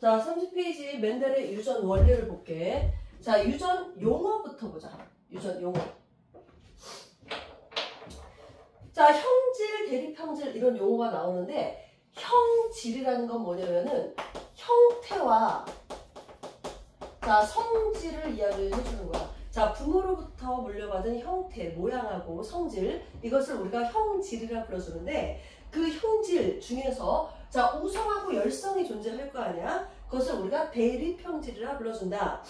자, 30페이지 멘델의 유전 원리를 볼게. 자, 유전 용어부터 보자. 유전 용어. 자, 형질, 대립형질 이런 용어가 나오는데 형질이라는 건 뭐냐면은 형태와 자, 성질을 이야기를 해주는 거야. 자, 부모로부터 물려받은 형태, 모양하고 성질 이것을 우리가 형질이라 불러주는데 그 형질 중에서 자, 우성하고 열성이 존재할 거 아니야? 그것을 우리가 대립형질이라 불러준다.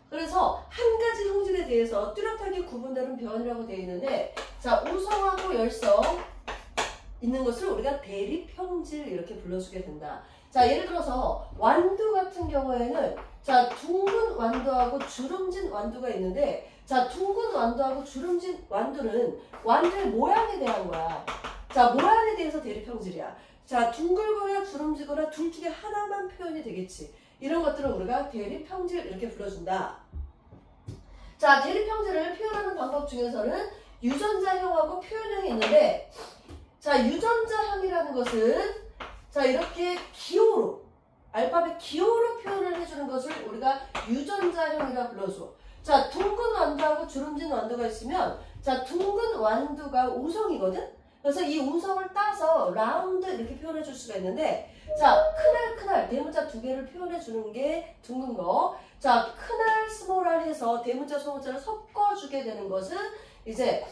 그래서 한 가지 형질에 대해서 뚜렷하게 구분되는 변이라고 되어 있는데 자, 우성하고 열성 있는 것을 우리가 대립형질 이렇게 불러주게 된다. 자, 예를 들어서 완두 같은 경우에는 자, 둥근 완두하고 주름진 완두가 있는데 자, 둥근 완두하고 주름진 완두는 완두의 모양에 대한 거야. 자, 모양에 대해서 대립형질이야. 자, 둥글거나 주름지거나 둘 중에 하나만 표현이 되겠지. 이런 것들을 우리가 대립형질 이렇게 불러준다. 자, 대립형질을 표현하는 방법 중에서는 유전자형하고 표현형이 있는데 자, 유전자형이라는 것은 자, 이렇게 기호로 알파벳 기호로 표현을 해주는 것을 우리가 유전자형이라 불러줘. 자, 둥근 완두하고 주름진 완두가 있으면 자, 둥근 완두가 우성이거든? 그래서 이 우성을 따서 라운드 이렇게 표현해 줄 수가 있는데 자, 큰알 대문자 두 개를 표현해 주는 게 둥근 거. 자, 큰알 스몰알 해서 대문자 소문자를 섞어주게 되는 것은 이제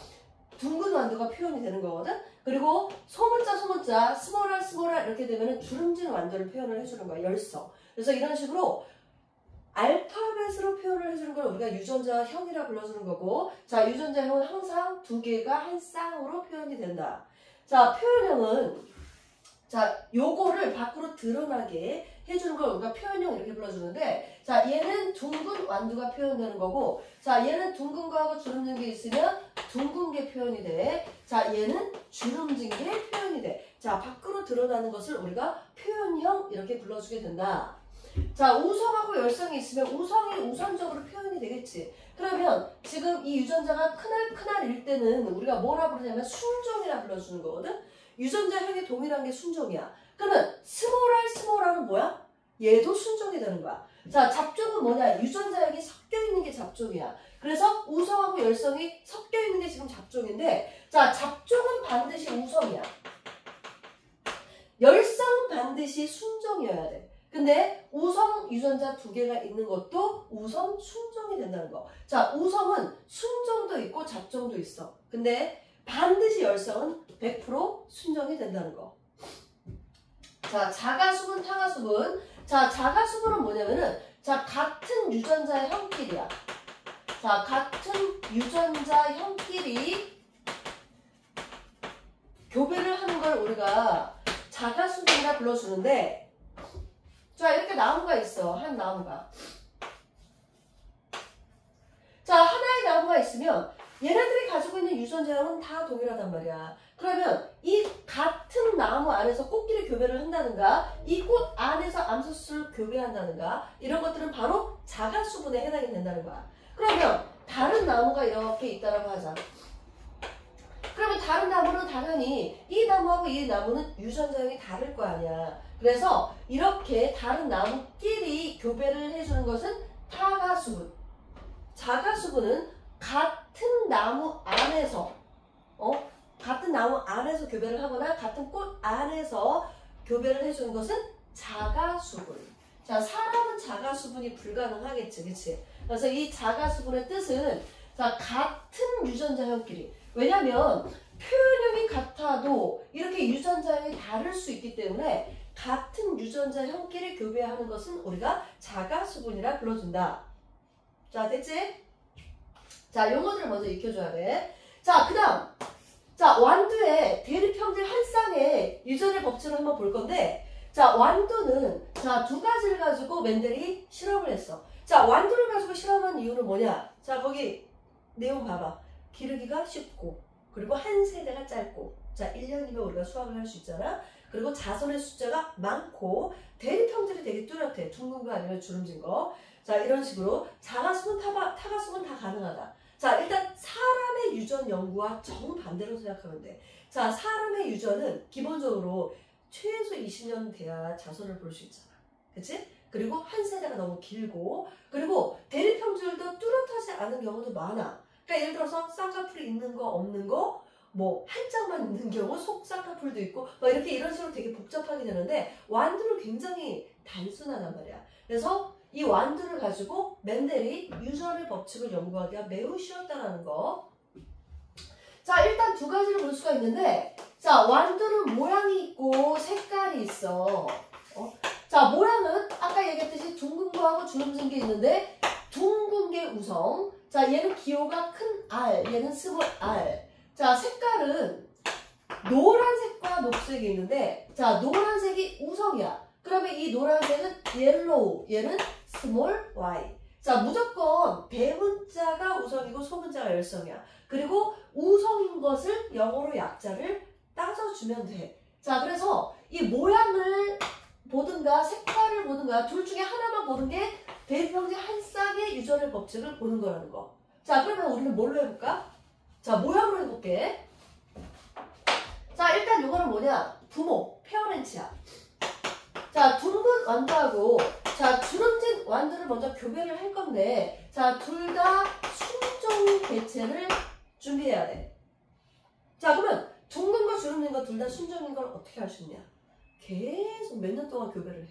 둥근 완두가 표현이 되는 거거든. 그리고 소문자 스몰알 이렇게 되면 주름진 완두를 표현을 해주는 거야. 열성. 그래서 이런 식으로 알파벳으로 표현을 해주는 걸 우리가 유전자형이라 불러주는 거고 자, 유전자형은 항상 두 개가 한 쌍으로 표현이 된다. 자, 표현형은 자, 요거를 밖으로 드러나게 해주는 걸 우리가 표현형 이렇게 불러주는데 자, 얘는 둥근 완두가 표현되는 거고 자, 얘는 둥근 거하고 주름진 게 있으면 둥근 게 표현이 돼. 자, 얘는 주름진 게 표현이 돼. 자, 밖으로 드러나는 것을 우리가 표현형 이렇게 불러주게 된다. 자, 우성하고 열성이 있으면 우성이 우선적으로 표현이 되겠지. 그러면 지금 이 유전자가 큰알일 때는 우리가 뭐라 부르냐면 순종이라 불러주는 거거든. 유전자형이 동일한 게 순종이야. 그러면 스몰알은 뭐야? 얘도 순종이 되는 거야. 자, 잡종은 뭐냐? 유전자형이 섞여 있는 게 잡종이야. 그래서 우성하고 열성이 섞여 있는 게 지금 잡종인데 자, 잡종은 반드시 우성이야. 열성은 반드시 순종이어야 돼. 근데 우성 유전자 두 개가 있는 것도 우성 순종이 된다는 거. 자, 우성은 순종도 있고 잡종도 있어. 근데 반드시 열성은 100% 순종이 된다는 거. 자, 자가수분, 타가수분. 자, 자가수분은 뭐냐면은 자, 같은 유전자의 형끼리야. 자, 같은 유전자 형끼리 교배를 하는 걸 우리가 자가수분이라 불러주는데 자, 이렇게 나무가 있어. 한 나무가. 자, 하나의 나무가 있으면 얘네들이 가지고 있는 유전자형은 다 동일하단 말이야. 그러면 이 같은 나무 안에서 꽃끼리 교배를 한다든가 이 꽃 안에서 암소수를 교배한다든가 이런 것들은 바로 자가수분에 해당이 된다는 거야. 그러면 다른 나무가 이렇게 있다라고 하자. 그러면 다른 나무는 당연히 이 나무하고 이 나무는 유전자형이 다를 거 아니야. 그래서 이렇게 다른 나무끼리 교배를 해주는 것은 타가수분. 자가수분은 같은 나무 안에서 같은 나무 안에서 교배를 하거나 같은 꽃 안에서 교배를 해주는 것은 자가수분. 자, 사람은 자가수분이 불가능하겠지, 그치? 그래서 이 자가수분의 뜻은 자, 같은 유전자형끼리. 왜냐면 표현형이 같아도 이렇게 유전자형이 다를 수 있기 때문에 같은 유전자형끼리 교배하는 것은 우리가 자가수분이라 불러준다. 자, 됐지? 자, 용어들을 먼저 익혀줘야 돼. 자, 그 다음. 자, 완두의 대립형질 한 쌍의 유전의 법칙을 한번 볼 건데 자, 완두는 자, 두 가지를 가지고 멘델이 실험을 했어. 자, 완두를 가지고 실험한 이유는 뭐냐? 자, 거기 내용 봐봐. 기르기가 쉽고 그리고 한 세대가 짧고 자, 1년이면 우리가 수확을 할 수 있잖아. 그리고 자손의 숫자가 많고 대립형질이 되게 뚜렷해. 둥근 거 아니면 주름진 거. 자, 이런 식으로 자가수분, 타가수분 다 가능하다. 자, 일단 사람의 유전 연구와 정반대로 생각하면 돼. 자, 사람의 유전은 기본적으로 최소 20년 돼야 자손을 볼 수 있잖아. 그치? 그리고 한 세대가 너무 길고, 그리고 대립형질도 뚜렷하지 않은 경우도 많아. 그러니까 예를 들어서 쌍꺼풀이 있는 거 없는 거, 뭐 한 짝만 있는 경우 속 쌍꺼풀도 있고 막 이렇게 이런 식으로 되게 복잡하게 되는데 완두는 굉장히 단순하단 말이야. 그래서 이 완두를 가지고 맨델이 유전의 법칙을 연구하기가 매우 쉬웠다는 거. 자, 일단 두 가지를 볼 수가 있는데, 자, 완두는 모양이 있고 색깔이 있어. 자, 모양은 아까 얘기했듯이 둥근 거하고 주름진 게 있는데, 둥근 게 우성. 자, 얘는 기호가 큰 R, 얘는 스몰 R. 자, 색깔은 노란색과 녹색이 있는데, 자, 노란색이 우성이야. 그러면 이 노란색은 옐로우, 얘는 스몰 y. 자, 무조건 대문자가 우성이고 소문자가 열성이야. 그리고 우성인 것을 영어로 약자를 따져주면 돼. 자, 그래서 이 모양을 보든가 색깔을 보든가 둘 중에 하나만 보는 게 대립형질 한 쌍의 유전의 법칙을 보는 거라는 거. 자, 그러면 우리는 뭘로 해볼까? 자, 모양으로 해볼게. 자, 일단 이거는 뭐냐? 부모, 페어렌치야. 자, 둥근 완두하고, 자, 주름진 완두를 먼저 교배를 할 건데, 자, 둘 다 순종 개체를 준비해야 돼. 자, 그러면 둥근 거, 주름진 거 둘 다 순종인 걸 어떻게 할 수 있냐? 계속 몇 년 동안 교배를 해.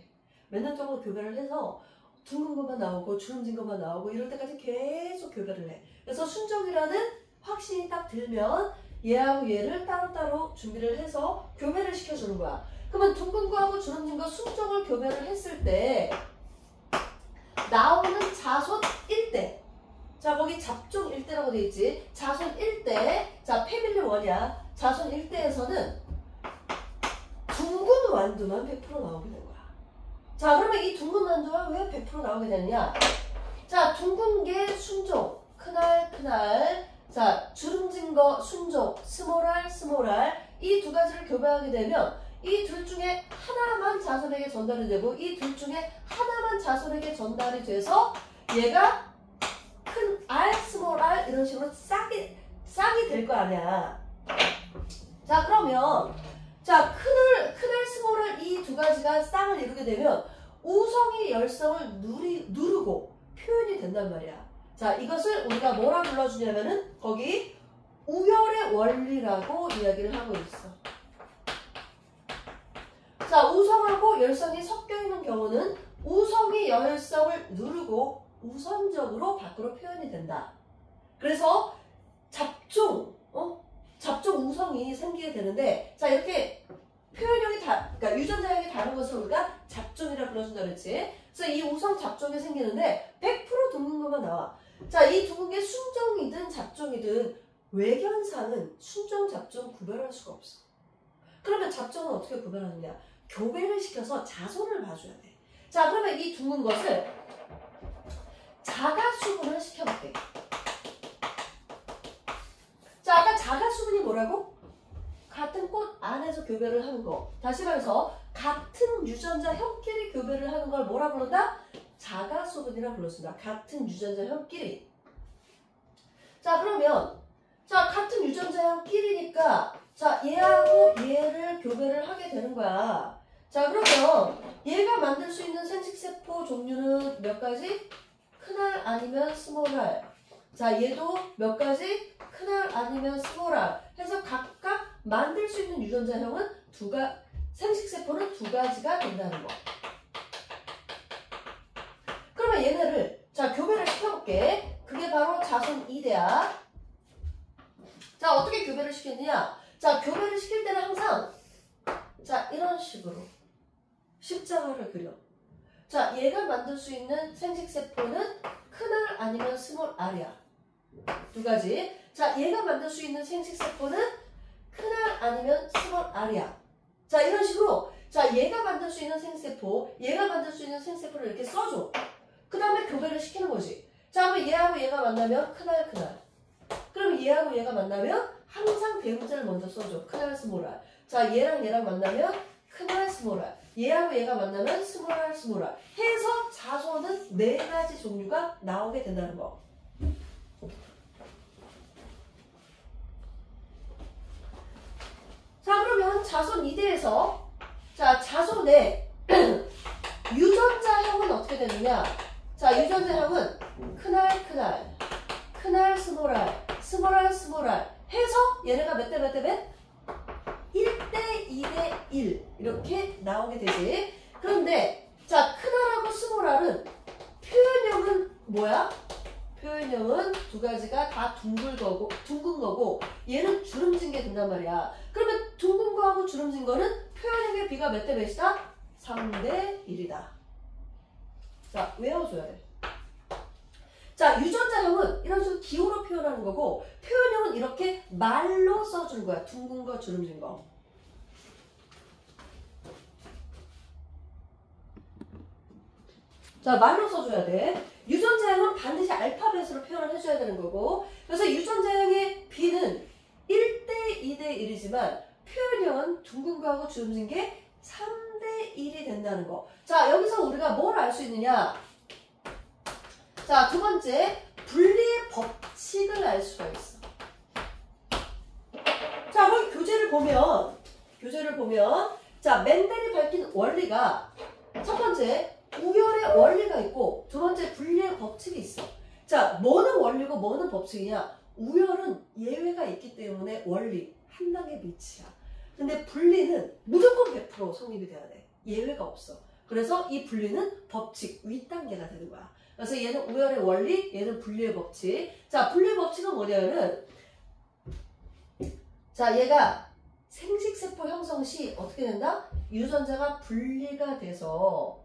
몇 년 동안 교배를 해서 둥근 것만 나오고 주름진 것만 나오고 이럴 때까지 계속 교배를 해. 그래서 순종이라는 확신이 딱 들면 얘하고 얘를 따로따로 준비를 해서 교배를 시켜주는 거야. 그러면 둥근 거하고 주름진 거 순종을 교배를 했을 때 나오는 자손 1대. 자, 거기 잡종 1대라고 돼 있지. 자손 1대. 자, 패밀리 1이야. 자손 1대에서는 둥근 완두만 100% 나오게 된 거야. 자, 그러면 이 둥근 완두가 왜 100% 나오게 되느냐? 자, 둥근 게 순종, 큰알, 큰알. 자, 주름진 거 순종, 스몰알, 스몰알. 이 두 가지를 교배하게 되면 이 둘 중에 하나만 자손에게 전달이 되고 이 둘 중에 하나만 자손에게 전달이 돼서 얘가 큰 R, 스몰 R 이런 식으로 싹이 될 거 아니야. 자, 그러면 자, 큰 R, 스몰 R 이 두 가지가 쌍을 이루게 되면 우성이 열성을 누르고 표현이 된단 말이야. 자, 이것을 우리가 뭐라 불러주냐면은 거기 우열의 원리라고 이야기를 하고 있어. 자, 우성하고 열성이 섞여 있는 경우는 우성이 열성을 누르고 우선적으로 밖으로 표현이 된다. 그래서 잡종 우성이 생기게 되는데, 자, 이렇게 표현형이 그러니까 유전자형이 다른 것을 우리가 잡종이라 불러준다 그랬지. 그래서 이 우성 잡종이 생기는데 100% 둥근 것만 나와. 자, 이 둥근 게 순종이든 잡종이든 외견상은 순종, 잡종 구별할 수가 없어. 그러면 잡종은 어떻게 구별하느냐? 교배를 시켜서 자손을 봐줘야 돼. 자, 그러면 이 둥근 것을 자가수분을 시켜볼게. 자, 아까 자가수분이 뭐라고? 같은 꽃 안에서 교배를 하는 거. 다시 말해서 같은 유전자 형끼리 교배를 하는 걸 뭐라 부른다? 자가수분이라 불렀습니다. 같은 유전자 형끼리. 자, 그러면 자, 같은 유전자 형끼리니까 자, 얘하고 얘를 교배를 하게 되는 거야. 자, 그러면 얘가 만들 수 있는 생식세포 종류는 몇 가지? 큰알 아니면 스몰알. 자, 얘도 몇 가지? 큰알 아니면 스몰알. 해서 각각 만들 수 있는 유전자형은 생식세포는 두 가지가 된다는 거. 그러면 얘네를 자, 교배를 시켜볼게. 그게 바로 자손 2대야. 자, 어떻게 교배를 시켰느냐? 자, 교배를 시킬 때는 항상 자, 이런 식으로 십자가를 그려. 자, 얘가 만들 수 있는 생식세포는 큰알 아니면 스몰 R이야. 두 가지. 자, 얘가 만들 수 있는 생식세포는 큰알 아니면 스몰 R이야. 자, 이런 식으로 자, 얘가 만들 수 있는 생세포, 얘가 만들 수 있는 생세포를 이렇게 써줘. 그 다음에 교배를 시키는 거지. 자, 그럼 얘하고 얘가 만나면 큰알, 큰알. 그럼 얘하고 얘가 만나면 항상 대문자를 먼저 써줘. 큰알, 스몰 R. 자, 얘랑 얘랑 만나면 큰알, 스몰 R. 얘하고 얘가 만나면 스몰 R, 스몰 R. 해서 자손은 4가지 종류가 나오게 된다는 거. 자, 그러면 자손 2대에서 자, 자손의 유전자형은 뭐냐? 자, 유전자형은 큰알, 큰알, 큰알, 스몰알, 스몰알, 스몰알 해서 얘네가 몇 대 몇 대 몇? 1대 2대 1 이렇게 나오게 되지. 그런데 자, 큰알하고 스몰알은 표현형은 뭐야? 표현형은 두 가지가 다 둥근 거고 얘는 주름진 게 된단 말이야. 그러면 둥근 거하고 주름진 거는 표현형의 비가 몇 대 몇이다? 3대 1이다. 자, 외워줘야 돼. 자, 유전자형은 이런 식으로 기호로 표현하는 거고 표현형은 이렇게 말로 써주는 거야. 둥근 거, 주름진 거. 자, 말로 써줘야 돼. 유전자형은 반드시 알파벳으로 표현을 해줘야 되는 거고 그래서 유전자형의 B는 1대 2대 1이지만 표현형은 둥근 거하고 주름진 게 3대 1이 된다는 거. 자, 여기서 우리가 뭘 알 수 있느냐? 자, 두 번째, 분리의 법칙을 알 수가 있어. 자, 거기 교재를 보면, 자, 멘델이 밝힌 원리가 첫 번째, 우열의 원리가 있고, 두 번째, 분리의 법칙이 있어. 자, 뭐는 원리고 뭐는 법칙이냐? 우열은 예외가 있기 때문에 원리, 한 단계 밑이야. 근데 분리는 무조건 100% 성립이 돼야 돼. 예외가 없어. 그래서 이 분리는 법칙, 윗단계가 되는 거야. 그래서 얘는 우열의 원리, 얘는 분리의 법칙. 자, 분리의 법칙은 뭐냐면은, 자, 얘가 생식세포 형성 시 어떻게 된다? 유전자가 분리가 돼서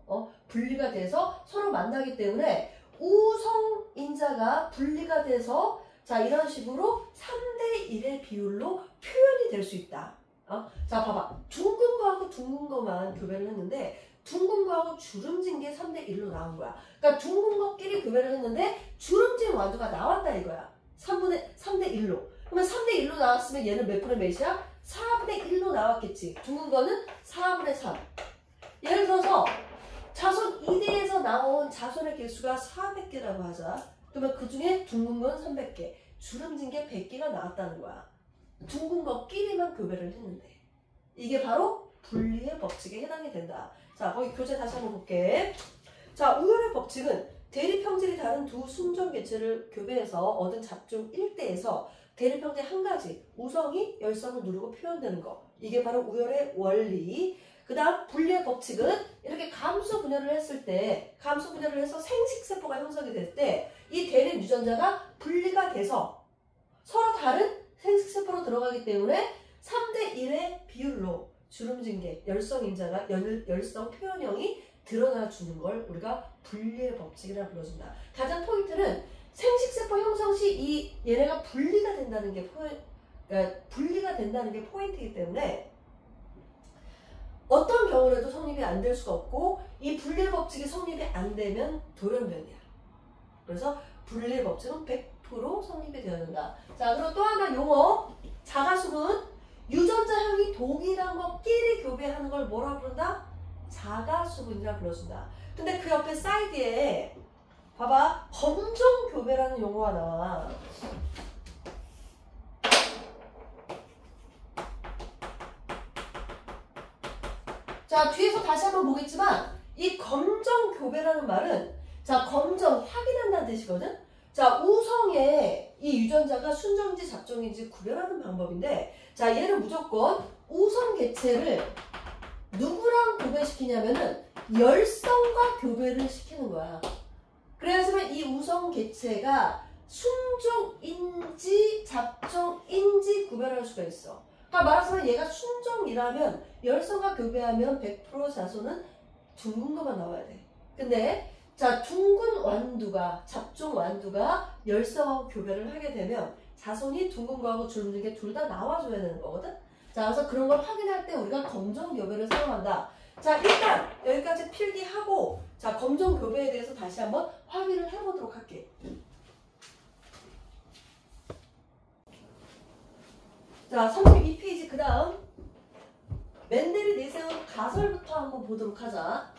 서로 만나기 때문에 우성인자가 분리가 돼서 자, 이런 식으로 3대 1의 비율로 표현이 될 수 있다. 자, 봐봐. 둥근 거하고 둥근 거만 교배를 했는데 둥근 거하고 주름진 게 3대 1로 나온 거야. 그러니까 둥근 거끼리 교배를 했는데 주름진 완두가 나왔다 이거야. 3대 1로. 그러면 3대 1로 나왔으면 얘는 몇 분의 몇이야? 4분의 1로 나왔겠지. 둥근 거는 4분의 3. 예를 들어서 자손 2대에서 나온 자손의 개수가 400개라고 하자. 그러면 그 중에 둥근 건 300개, 주름진 게 100개가 나왔다는 거야. 둥근 거끼리만 교배를 했는데. 이게 바로 분리의 법칙에 해당이 된다. 자, 거기 교재 다시 한번 볼게. 자, 우열의 법칙은 대립형질이 다른 두 순정 개체를 교배해서 얻은 잡종 1대에서 대립형질 한 가지, 우성이 열성을 누르고 표현되는 거. 이게 바로 우열의 원리. 그 다음 분리의 법칙은 이렇게 감수 분열을 했을 때, 감수 분열을 해서 생식세포가 형성이 될 때 이 대립 유전자가 분리가 돼서 서로 다른 생식세포로 들어가기 때문에 3대 1의 비율로 주름진 게 열성인자가 열성 표현형이 드러나주는 걸 우리가 분리의 법칙이라 불러준다. 가장 포인트는 생식세포 형성 시 얘네가 분리가 된다는 게 포인트이기 때문에 어떤 경우라도 성립이 안 될 수가 없고 이 분리의 법칙이 성립이 안 되면 돌연변이야. 그래서 분리의 법칙은 100% 성립이 되어야 된다. 자, 그리고 또 하나 용어. 자가수분. 유전자형이 동일한 것끼리 교배하는 걸 뭐라 부른다? 자가수분이라 불러준다. 근데 그 옆에 사이드에 봐봐. 검정 교배라는 용어가 나와. 자, 뒤에서 다시 한번 보겠지만 이 검정 교배라는 말은 자, 검정 확인한다는 뜻이거든. 자, 우성의 이 유전자가 순정인지 잡종인지 구별하는 방법인데 자, 얘는 무조건 우성 개체를 누구랑 교배시키냐면은 열성과 교배를 시키는 거야. 그래야지만 이 우성 개체가 순종인지 잡종인지 구별할 수가 있어. 그러니까 말하자면 얘가 순종이라면 열성과 교배하면 100% 자손은 둥근 것만 나와야 돼. 근데 자, 둥근 완두가 잡종 완두가 열성하고 교배를 하게 되면 자손이 둥근 거하고 주름진 게 둘 다 나와줘야 되는 거거든. 자, 그래서 그런 걸 확인할 때 우리가 검정 교배를 사용한다. 자, 일단 여기까지 필기하고 자, 검정 교배에 대해서 다시 한번 확인을 해보도록 할게. 자, 32페이지 그 다음 멘델이 내세운 가설부터 한번 보도록 하자.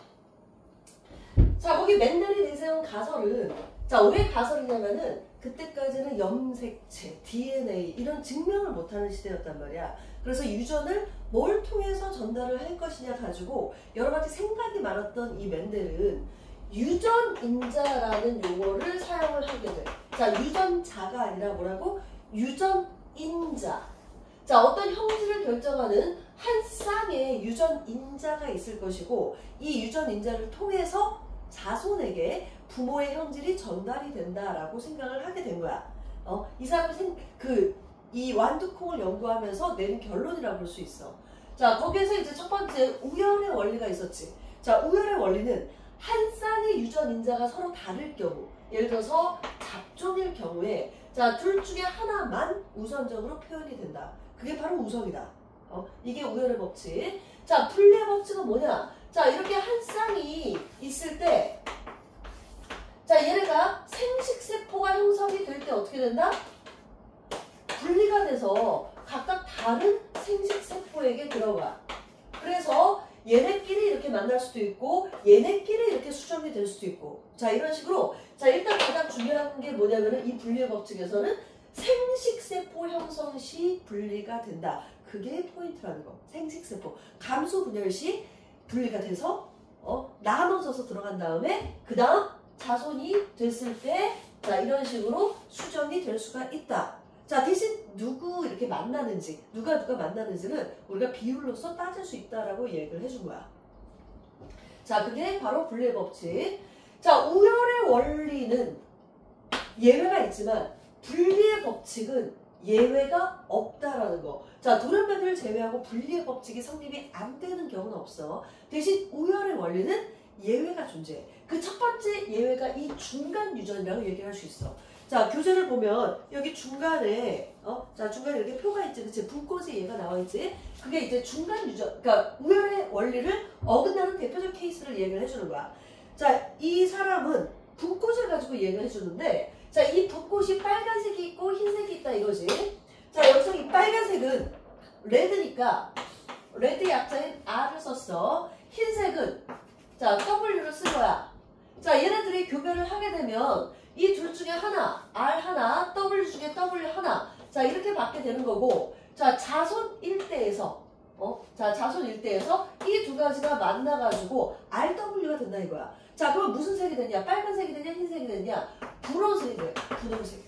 자, 거기 멘델이 내세운 가설은 자, 왜 가설이냐면은 그때까지는 염색체, DNA 이런 증명을 못하는 시대였단 말이야. 그래서 유전을 뭘 통해서 전달을 할 것이냐 가지고 여러 가지 생각이 많았던 이 멘델은 유전인자라는 용어를 사용을 하게 돼. 자, 유전자가 아니라 뭐라고? 유전인자. 자, 어떤 형질을 결정하는 한 쌍의 유전인자가 있을 것이고 이 유전인자를 통해서 자손에게 부모의 형질이 전달이 된다라고 생각을 하게 된 거야. 이 사람이 이 완두콩을 연구하면서 내린 결론이라고 볼 수 있어. 자, 거기에서 이제 첫 번째 우열의 원리가 있었지. 자, 우열의 원리는 한 쌍의 유전인자가 서로 다를 경우, 예를 들어서 잡종일 경우에 자, 둘 중에 하나만 우선적으로 표현이 된다. 그게 바로 우성이다. 이게 우열의 법칙. 자, 분리의 법칙은 뭐냐? 자, 이렇게 한 쌍이 있을 때, 자, 얘네가 생식세포가 형성이 될 때 어떻게 된다? 분리가 돼서 각각 다른 생식세포에게 들어가. 그래서 얘네끼리 이렇게 만날 수도 있고 얘네끼리 이렇게 수정이 될 수도 있고. 자, 이런 식으로. 자, 일단 가장 중요한 게 뭐냐면은 이 분리의 법칙에서는 생식세포 형성 시 분리가 된다. 그게 포인트라는 거. 생식세포. 감수 분열 시 분리가 돼서 나눠져서 들어간 다음에 그 다음 자손이 됐을 때 자, 이런 식으로 수정이 될 수가 있다. 자, 대신 누구 이렇게 만나는지, 누가 만나는지는 우리가 비율로서 따질 수 있다라고 얘기를 해준 거야. 자, 그게 바로 분리의 법칙. 자, 우열의 원리는 예외가 있지만 분리의 법칙은 예외가 없다라는 거. 자, 돌연변이를 제외하고 분리의 법칙이 성립이 안 되는 경우는 없어. 대신 우열의 원리는 예외가 존재해. 그 첫 번째 예외가 이 중간 유전이라고 얘기할 수 있어. 자, 교재를 보면 여기 중간에 자, 중간에 이렇게 표가 있지, 그치? 분꽃의 예가 나와 있지. 그게 이제 중간 유전, 그러니까 우열의 원리를 어긋나는 대표적 케이스를 얘기를 해주는 거야. 자, 이 사람은 분꽃을 가지고 얘기를 해주는데, 자, 이 분꽃이 빨간색이 있고 흰색이 있다 이거지. 자, 여기서 이 빨간색은 레드니까 레드 약자인 R을 썼어. 흰색은 자, W를 쓴 거야. 자, 얘네들이 교배를 하게 되면 이 둘 중에 하나, R 하나, W 중에 W 하나. 자, 이렇게 받게 되는 거고, 자, 자손 일대에서, 자, 자손 일대에서 이 두 가지가 만나가지고 RW가 된다 이거야. 자, 그럼 무슨 색이 되냐? 빨간색이 되냐? 흰색이 되냐? 분홍색이 돼. 분홍색.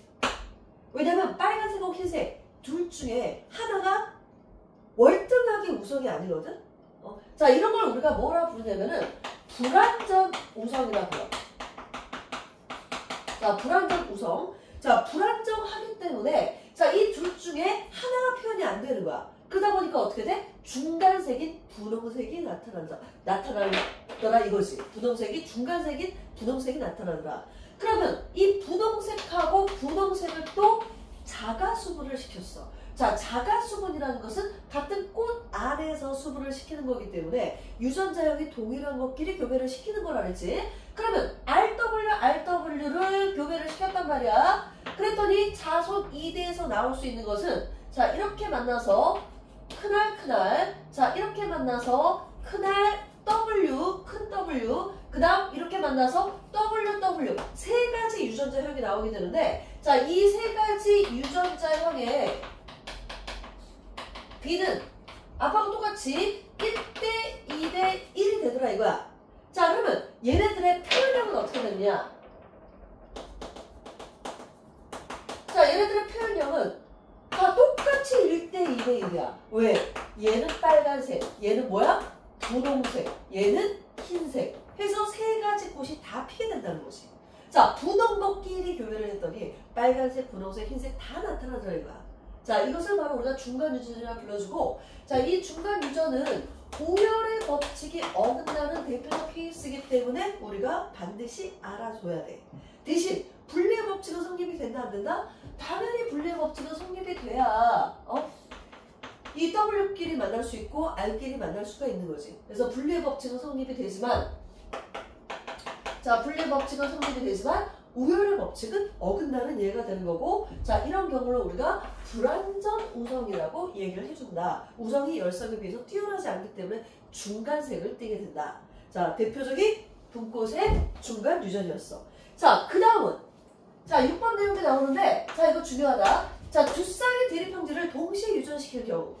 왜냐면 빨간색하고 흰색 둘 중에 하나가 월등하게 우성이 아니거든? 자, 이런 걸 우리가 뭐라 부르냐면은 불완전 우성이라고 불러. 자, 불완전 우성. 자, 불안정하기 때문에 자, 이 둘 중에 하나가 표현이 안 되는 거야. 그러다 보니까 어떻게 돼? 중간색인 분홍색이 나타나더라 이거지. 분홍색이 중간색인 분홍색이 나타나더라. 그러면 이 분홍색하고 분홍색을 또 자가 수분을 시켰어. 자, 자가 수분이라는 것은 같은 꽃 안에서 수분을 시키는 거기 때문에 유전자형이 동일한 것끼리 교배를 시키는 거라 그랬지. 그러면 RW를 교배를 시켰단 말이야. 그랬더니 자손 2대에서 나올 수 있는 것은 자, 이렇게 만나서 큰알, 자, 이렇게 만나서 큰알 W, 큰 W, 그 다음 이렇게 만나서 WW 세 가지 유전자형이 나오게 되는데 자, 이 세 가지 유전자형의 B는 아빠가 똑같이 1대 2대 1이 되더라 이거야. 자, 그러면 얘네들의 표현력은 어떻게 되느냐? 자, 얘네들의 표현력은 다 똑같이 1대 2대 1이야. 왜? 얘는 빨간색, 얘는 뭐야? 분홍색, 얘는 흰색 해서 세 가지 꽃이 다 피게 된다는 거지. 자, 분홍것끼리 교배를 했더니 빨간색, 분홍색, 흰색 다 나타나더라 이거야. 자, 이것을 바로 우리가 중간 유전이라고 불러주고, 자, 이 중간 유전은 우열의 법칙이 어긋나는 대표적 케이스이기 때문에 우리가 반드시 알아줘야 돼. 대신 분리의 법칙은 성립이 된다 안 된다? 당연히 분리의 법칙은 성립이 돼야 이 W끼리 만날 수 있고 R끼리 만날 수가 있는 거지. 그래서 분리의 법칙은 성립이 되지만 자, 분리의 법칙은 성립이 되지만 우열의 법칙은 어긋나는 예가 되는 거고, 자, 이런 경우를 우리가 불완전 우성이라고 얘기를 해준다. 우성이 열성에 비해서 뛰어나지 않기 때문에 중간색을 띠게 된다. 자, 대표적인 분꽃의 중간 유전이었어. 자, 그 다음은 자, 6번 내용이 나오는데 자, 이거 중요하다. 자, 두 쌍의 대립형질을 동시에 유전시킬 경우.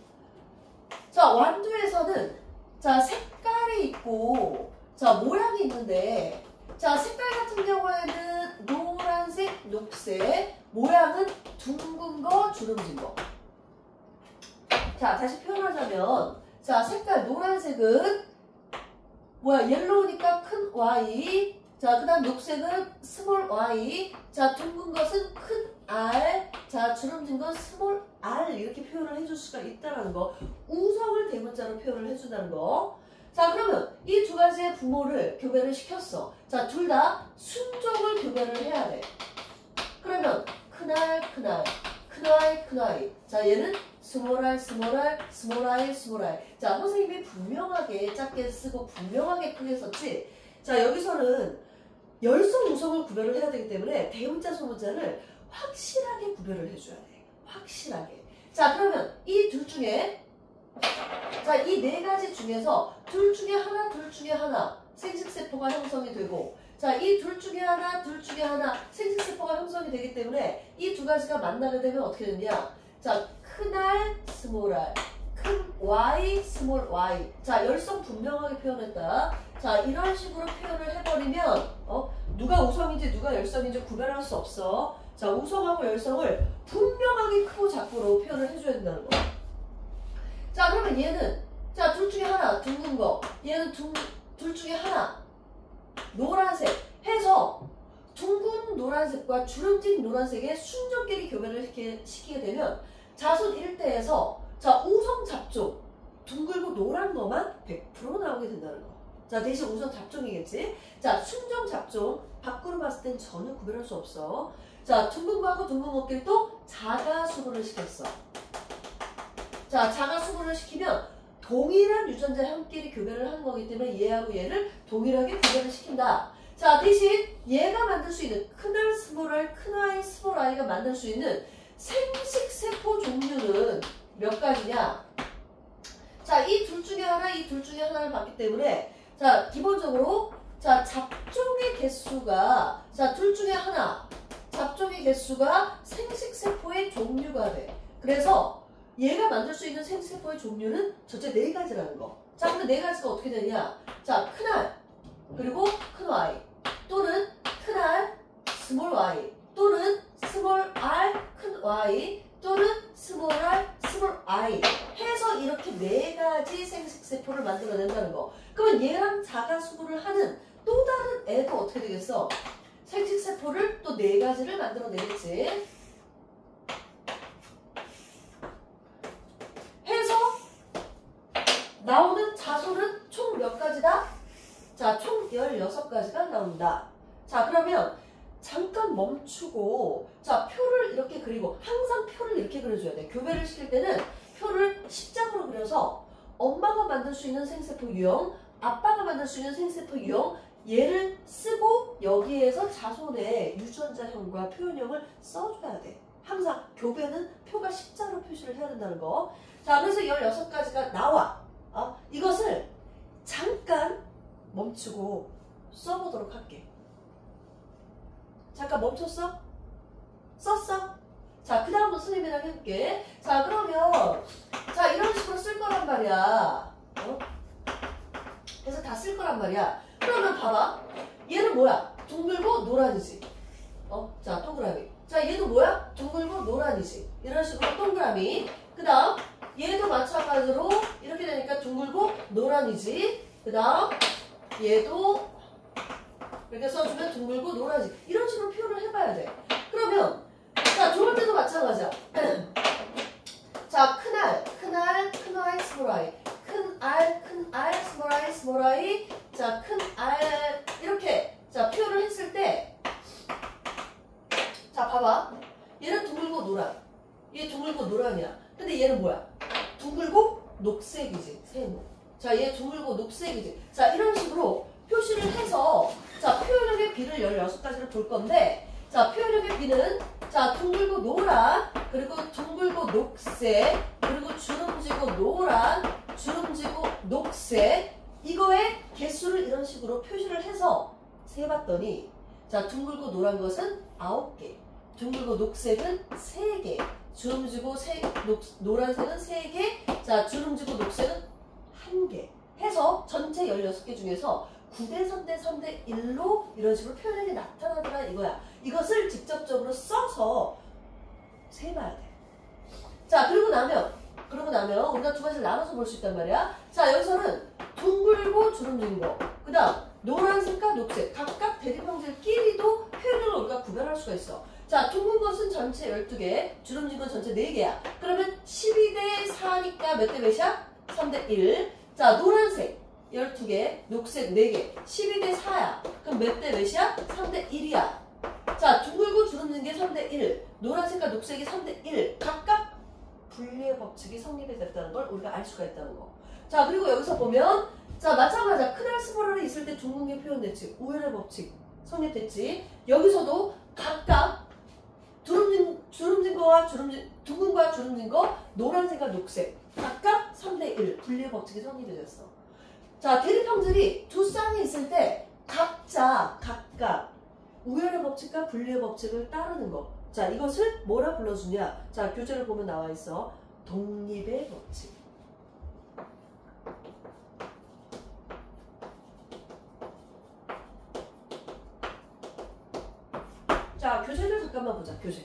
자, 완두에서는 자, 색깔이 있고 자, 모양이 있는데 자, 색깔 같은 경우에는 노란색, 녹색, 모양은 둥근 거, 주름진 거. 자, 다시 표현하자면, 자, 색깔 노란색은 뭐야? 옐로우니까 큰 Y. 자, 그 다음 녹색은 스몰 y. 자, 둥근 것은 큰 R. 자, 주름진 건 스몰 r. 이렇게 표현을 해줄 수가 있다는 거. 우성을 대문자로 표현을 해준다는 거. 자, 그러면 이 두 가지의 부모를 교배를 시켰어. 자, 둘 다 순종을 교배를 해야 돼. 그러면 큰 R, 큰 R, 큰 Y, 큰 Y. 자, 얘는 스몰 r, 스몰 r, 스몰 I, 스몰 I. 자, 선생님이 분명하게 작게 쓰고 분명하게 크게 썼지. 자, 여기서는 열성, 우성을 구별을 해야 되기 때문에 대문자, 소문자를 확실하게 구별을 해줘야 돼. 확실하게. 자, 그러면 이 둘 중에, 자, 이 네 가지 중에서 둘 중에 하나 생식세포가 형성이 되고, 자, 이 둘 중에 하나 생식세포가 형성이 되기 때문에 이 두 가지가 만나게 되면 어떻게 되냐? 자, 큰 R, 스몰 R, 큰 Y, 스몰 y. 자, 열성 분명하게 표현했다. 자, 이런 식으로 표현을 해버리면 누가 우성인지 누가 열성인지 구별할 수 없어. 자, 우성하고 열성을 분명하게 크고 작고로 표현을 해줘야 된다는 거. 자, 그러면 얘는 자, 둘 중에 하나 둥근 거, 얘는 둘 중에 하나 노란색 해서 둥근 노란색과 주름진 노란색의 순정끼리 교배를 시키게 되면 자손 일대에서 자, 우성 잡종 둥글고 노란 거만 100% 나오게 된다는 거. 자, 대신 우선 잡종이겠지. 자, 순정 잡종 밖으로 봤을 땐 전혀 구별할 수 없어. 자, 둥근 거하고 둥근 거끼리 또 자가 수분을 시켰어. 자, 자가 수분을 시키면 동일한 유전자형끼리 교배를 하는 거기 때문에 얘하고 얘를 동일하게 구별을 시킨다. 자, 대신 얘가 만들 수 있는 큰 R, 스몰 R, 큰 Y, 스몰 I가 만들 수 있는 생식세포 종류는 몇 가지냐? 자, 이 둘 중에 하나를 봤기 때문에 자, 기본적으로 자, 잡종의 개수가 자, 둘 중에 하나 잡종의 개수가 생식세포의 종류가 돼. 그래서 얘가 만들 수 있는 생식세포의 종류는 전체 네 가지라는 거. 자, 그럼 네 가지가 어떻게 되냐? 자, 큰 R 그리고 큰 Y 또는 큰 R 스몰 Y 또는 스몰 R 큰 Y 또는 스몰 r, 스몰 I 해서 이렇게 네 가지 생식세포를 만들어낸다는 거. 그러면 얘랑 자가수분을 하는 또 다른 애도 어떻게 되겠어? 생식세포를 또 네 가지를 만들어내겠지. 해서 나오는 자손은 총 몇 가지다? 자, 총 16가지가 나온다. 자, 그러면 잠깐 멈추고 자, 표를 이렇게 그리고 항상 표를 이렇게 그려줘야 돼. 교배를 시킬 때는 표를 십자으로 그려서 엄마가 만들 수 있는 생세포 유형, 아빠가 만들 수 있는 생세포 유형 얘를 쓰고 여기에서 자손의 유전자형과 표현형을 써줘야 돼. 항상 교배는 표가 십자로 표시를 해야 된다는 거. 자, 그래서 16가지가 나와. 이것을 잠깐 멈추고 써보도록 할게. 잠깐 멈췄어? 썼어? 자, 그 다음부터 선생님이랑 해볼게. 자, 그러면 자, 이런 식으로 쓸 거란 말이야. 그래서 다 쓸 거란 말이야. 그러면 봐봐. 얘는 뭐야? 둥글고 노란이지. 자, 동그라미. 자, 얘도 뭐야? 둥글고 노란이지. 이런 식으로 동그라미. 그 다음 얘도 마찬가지로 이렇게 되니까 둥글고 노란이지. 그 다음 얘도 이렇게 써주면 둥글고 노란지. 이런 식으로 표현을 해봐야 돼. 그러면 자, 두 번째도 마찬가지야. 자, 큰 R, 큰 Y, 스몰 I. 큰 R, 스몰 I, 스몰 I. 자, 큰 R 이렇게 자, 표현을 했을 때 자, 봐봐. 얘는 둥글고 노란. 얘 둥글고 노란이야. 근데 얘는 뭐야? 둥글고 녹색이지. 세모. 자, 얘 둥글고 녹색이지. 자, 이런 식으로 표시를 해서 자, 표현형의 B를 16가지를 볼 건데 자, 표현형의 B는 자, 둥글고 노란 그리고 둥글고 녹색 그리고 주름지고 노란 주름지고 녹색 이거의 개수를 이런 식으로 표시를 해서 세봤더니 자, 둥글고 노란 것은 9개 둥글고 녹색은 3개 주름지고 노란색은 3개 자, 주름지고 녹색은 1개 해서 전체 16개 중에서 9대 3대 3대 1로 이런 식으로 표현이 나타나더라 이거야. 이것을 직접적으로 써서 세봐야 돼. 자, 그러고 나면 우리가 두 가지를 나눠서 볼 수 있단 말이야. 자, 여기서는 둥글고 주름진 거, 그 다음 노란색과 녹색 각각 대립형질끼리도 표현을 우리가 구별할 수가 있어. 자, 둥근 것은 전체 12개, 주름진 건 전체 4개야. 그러면 12대 4니까 몇 대 몇이야? 3대 1. 자, 노란색 12개, 녹색 4개, 12대 4야. 그럼 몇 대 몇이야? 3대 1이야. 자, 둥글고 주름진 게 3대 1, 노란색과 녹색이 3대 1. 각각 분리의 법칙이 성립이 됐다는 걸 우리가 알 수가 있다는 거. 자, 그리고 여기서 보면, 자, 마찬가지야. 큰알 스몰알이 있을 때 둥근 게 표현됐지. 우열의 법칙 성립됐지. 여기서도 각각 주름진 거와 둥근 거와 주름진 거, 노란색과 녹색 각각 3대 1 분리의 법칙이 성립이 됐어. 자, 대립형질이 두 쌍이 있을 때 각각 우열의 법칙과 분리의 법칙을 따르는 거. 자, 이것을 뭐라 불러주냐? 자, 교재를 보면 나와 있어. 독립의 법칙. 자, 교재를 잠깐만 보자. 교재.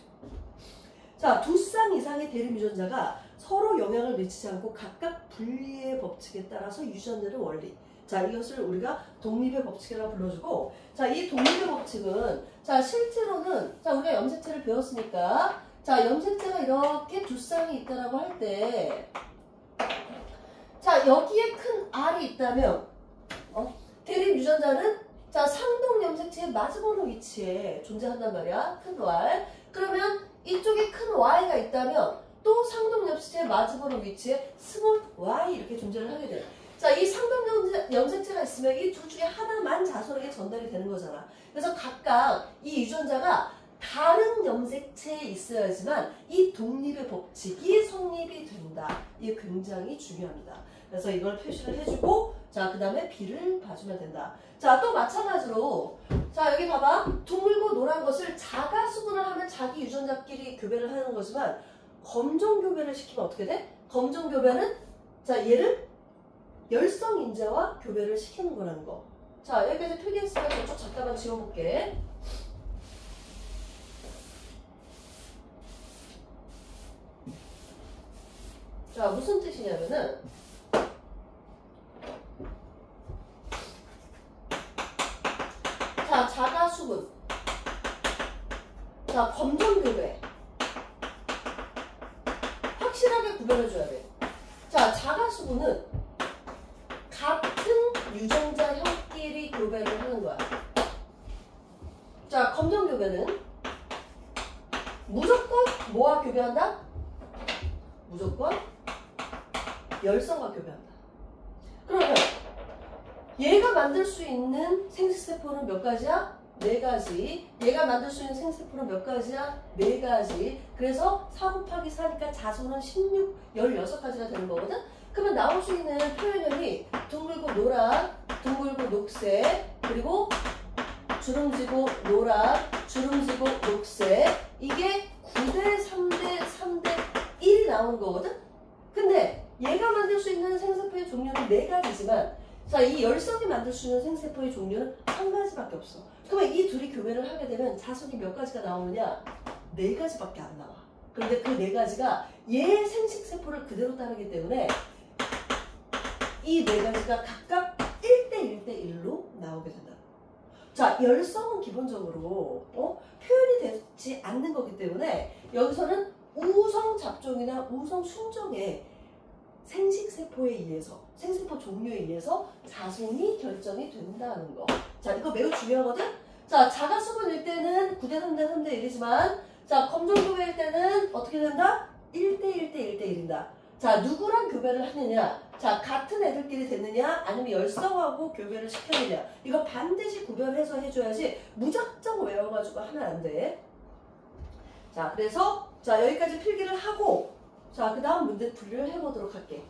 자, 두 쌍 이상의 대립 유전자가 서로 영향을 미치지 않고 각각 분리의 법칙에 따라서 유전되는 원리. 자, 이것을 우리가 독립의 법칙이라고 불러주고, 자, 이 독립의 법칙은, 자, 실제로는, 자, 우리가 염색체를 배웠으니까, 자, 염색체가 이렇게 두 쌍이 있다라고 할 때, 자, 여기에 큰 R이 있다면, 대립 유전자는, 자, 상동 염색체의 마주보는 위치에 존재한단 말이야. 큰 Y. 그러면 이쪽에 큰 Y가 있다면, 또 상동 염색체의 마주보는 위치에 스몰 Y 이렇게 존재를 하게 돼. 자, 이 상동 염색체가 있으면 이 둘 중에 하나만 자손에게 전달이 되는 거잖아. 그래서 각각 이 유전자가 다른 염색체에 있어야지만 이 독립의 법칙이 성립이 된다. 이게 굉장히 중요합니다. 그래서 이걸 표시를 해주고, 자, 그 다음에 B를 봐주면 된다. 자, 또 마찬가지로, 자, 여기 봐봐. 둥글고 노란 것을 자가 수분을 하면 자기 유전자끼리 교배를 하는 거지만, 검정 교배를 시키면 어떻게 돼? 검정 교배는, 자, 얘를 열성 인자와 교배를 시키는 거라는 거. 자, 여기까지 필기했으니까 저쪽 잠깐만 지워볼게. 자, 무슨 뜻이냐면은, 자, 자가 수분. 자, 검정 교배. 확실하게 구별해줘야 돼. 자, 자가 수분은 같은 유전자형끼리 교배를 하는 거야. 자, 검정 교배는 무조건 뭐와 교배한다? 무조건 열성과 교배한다. 그러면 얘가 만들 수 있는 생식세포는 몇 가지야? 4가지. 얘가 만들 수 있는 생식세포는 몇 가지야? 4가지. 그래서 4 곱하기 4니까 자손은 16가지가 되는 거거든? 그러면 나올 수 있는 표현형이 둥글고 노란, 둥글고 녹색, 그리고 주름지고 노란, 주름지고 녹색. 이게 9대 3대 3대 1이 나오는 거거든? 근데 얘가 만들 수 있는 생세포의 종류는 4가지지만, 자, 이 열성이 만들 수 있는 생세포의 종류는 1가지밖에 없어. 그러면 이 둘이 교배를 하게 되면 자손이 몇 가지가 나오느냐? 4가지밖에 안 나와. 그런데 그 4가지가 얘 생식세포를 그대로 따르기 때문에 이 4가지가 각각 1대 1대 1로 나오게 된다. 자, 열성은 기본적으로 표현이 되지 않는 거기 때문에 여기서는 우성 잡종이나 우성 순종의 생식세포에 의해서, 생세포 종류에 의해서 자손이 결정이 된다는 거. 자, 이거 매우 중요하거든? 자, 자가수분일 때는 9대 3대 3대 1이지만, 자, 검정교배일 때는 어떻게 된다? 1대 1대 1대 1인다. 자, 누구랑 교배를 하느냐? 자, 같은 애들끼리 됐느냐? 아니면 열성하고 교배를 시켰느냐? 이거 반드시 구별해서 해줘야지 무작정 외워가지고 하면 안 돼. 자, 그래서, 자, 여기까지 필기를 하고, 자, 그 다음 문제 풀이를 해보도록 할게.